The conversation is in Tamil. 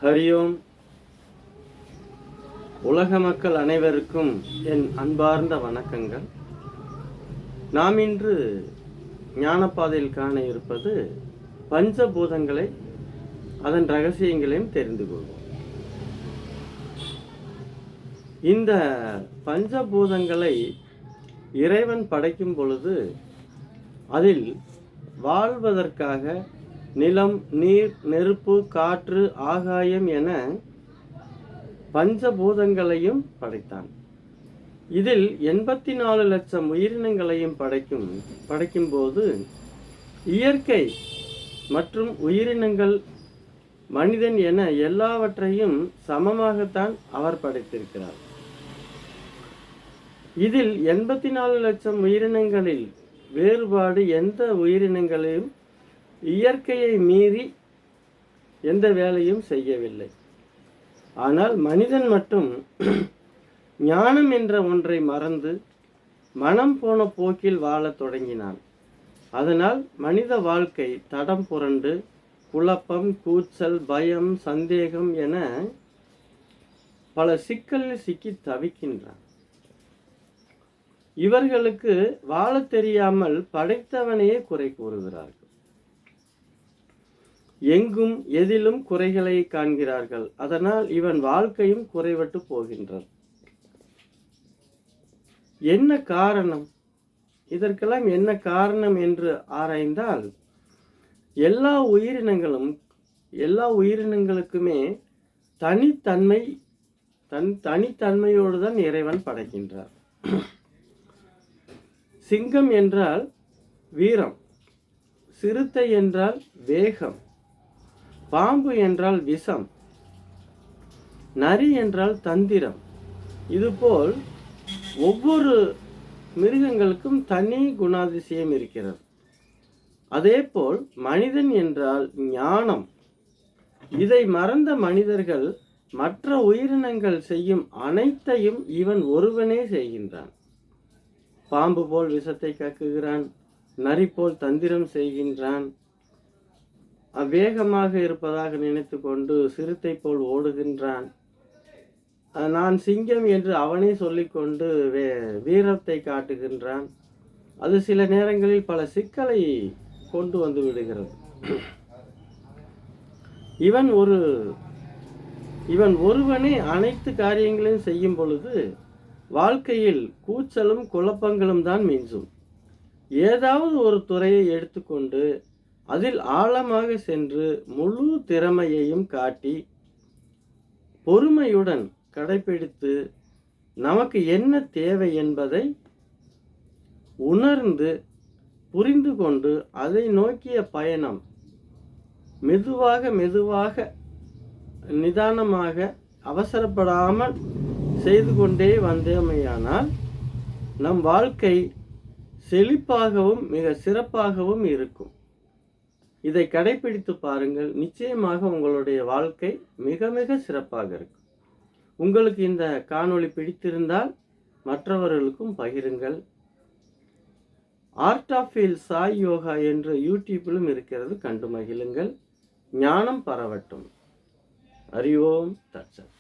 ஹரியோம். உலக மக்கள் அனைவருக்கும் என் அன்பார்ந்த வணக்கங்கள். நாம் இன்று ஞானப்பாதையில் காண இருப்பது பஞ்சபூதங்களை, அதன் ரகசியங்களையும் தெரிந்து கொள்வோம். இந்த பஞ்சபூதங்களை இறைவன் படைக்கும் பொழுது அதில் வாழ்வதற்காக நிலம், நீர், நெருப்பு, காற்று, ஆகாயம் என பஞ்சபூதங்களையும் படைத்தான். இதில் 84 லட்சம் உயிரினங்களையும் படைக்கும்போது இயற்கை மற்றும் உயிரினங்கள், மனிதன் என எல்லாவற்றையும் சமமாகத்தான் அவர் படைத்திருக்கிறார். இதில் 84 லட்சம் உயிரினங்களில் வேறுபாடு எந்த உயிரினங்களையும் இயற்கையை மீறி எந்த வேலையும் செய்யவில்லை. ஆனால் மனிதன் மட்டும் ஞானம் என்ற ஒன்றை மறந்து மனம் போன போக்கில் வாழத் தொடங்கினான். அதனால் மனித வாழ்க்கை தடம் புரண்டு குழப்பம், கூச்சல், பயம், சந்தேகம் என பல சிக்கலில் சிக்கி தவிக்கின்றான். இவர்களுக்கு வாழ தெரியாமல் படைத்தவனையே குறை கூறுகிறார்கள். எங்கும் எதிலும் குறைகளை காண்கிறார்கள். அதனால் இவன் வாழ்க்கையும் குறைவட்டு போகின்றது. என்ன காரணம்? இதற்கெல்லாம் என்ன காரணம் என்று ஆராய்ந்தால், எல்லா உயிரினங்களுக்குமே தனித்தன்மையோடு தான் இறைவன் படைக்கின்றார். சிங்கம் என்றால் வீரம், சிறுத்தை என்றால் வேகம், பாம்பு என்றால் விஷம், நரி என்றால் தந்திரம். இதுபோல் ஒவ்வொரு மிருகங்களுக்கும் தனி குணாதிசயம் இருக்கிறது. அதேபோல் மனிதன் என்றால் ஞானம். இதை மறந்த மனிதர்கள் மற்ற உயிரினங்கள் செய்யும் அனைத்தையும் இவன் ஒருவனே செய்கின்றான். பாம்பு போல் விஷத்தை கக்குகிறான், நரி போல் தந்திரம் செய்கின்றான், வேகமாக இருப்பதாக நினைத்து கொண்டு சிறுத்தை போல் ஓடுகின்றான். நான் சிங்கம் என்று அவனே சொல்லிக்கொண்டு வீரத்தை காட்டுகின்றான். அது சில நேரங்களில் பல சிக்கலை கொண்டு வந்து விடுகிறது. இவன் ஒருவனே அனைத்து காரியங்களையும் செய்யும் பொழுது வாழ்க்கையில் கூச்சலும் குழப்பங்களும் தான் மிஞ்சும். ஏதாவது ஒரு துறையை எடுத்துக்கொண்டு அதில் ஆழமாக சென்று முழு திறமையையும் காட்டி பொறுமையுடன் கடைபிடித்து நமக்கு என்ன தேவை என்பதை உணர்ந்து புரிந்து கொண்டு அதை நோக்கிய பயணம் மெதுவாக நிதானமாக அவசரப்படாமல் செய்து கொண்டே வந்தோமேயானால் நம் வாழ்க்கை செழிப்பாகவும் மிக சிறப்பாகவும் இருக்கும். இதை கடைபிடித்து பாருங்கள். நிச்சயமாக உங்களுடைய வாழ்க்கை மிக மிக சிறப்பாக இருக்கும். உங்களுக்கு இந்த காணொளி பிடித்திருந்தால் மற்றவர்களுக்கும் பகிருங்கள். Art of feel chai yoga என்று யூடியூப்பிலும் இருக்கிறது, கண்டு மகிழுங்கள். ஞானம் பரவட்டும். ஹரி ஓம் தத்சத்.